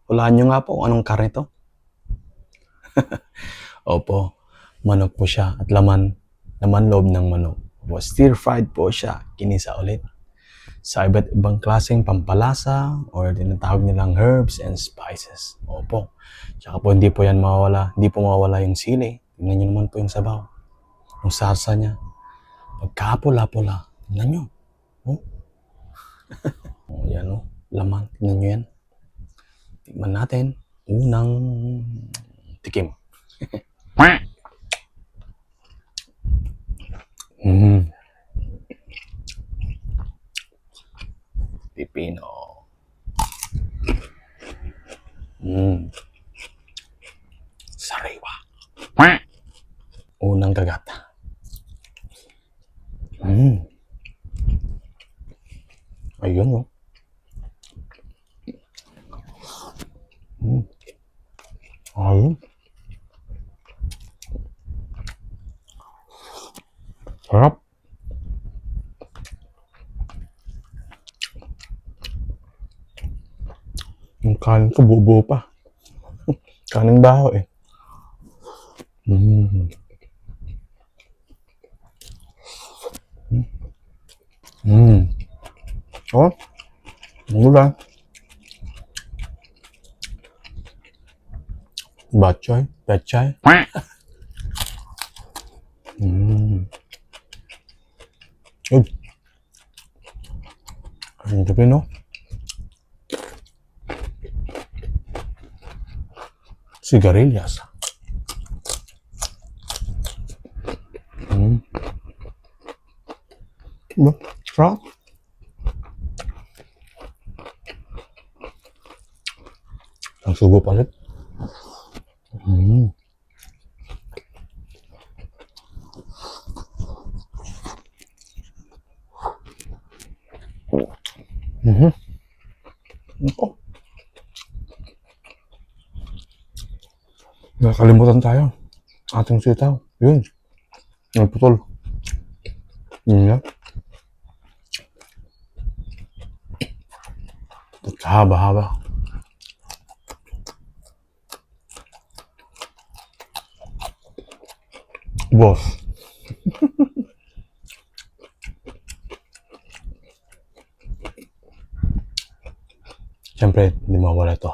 Hulaan nyo nga po kung anong karne to. Opo, manok po siya at laman loob ng manok. Stir-fried po siya, kinisa ulit. Sa iba't ibang klaseng pampalasa or tinatawag nilang herbs and spices. Opo. Tsaka po hindi po mawawala yung sili. Tingnan nyo naman po yung sabaw. Yung sarsa niya. Pagkapula-pula. Tingnan nyo. Oh. Oh, yan oh. Laman. Tingnan nyo yan. Tikman natin. Unang tikim. Pipino. Sariwa. Unang kagat. Ayun oh. Ayun. Sarap. Yung kanin ko buo pa. Kanin baho eh. Oh, mula. Bachay, pechay. Uy. Ang gabi no? Sigarilyas. Sarap. Ang subo palit. Ako. Nakalimutan tayo. Ating sitaw. Yun. Nagputol. Yun yan. Haba-haba. Boss. Siyempre, hindi mawala ito.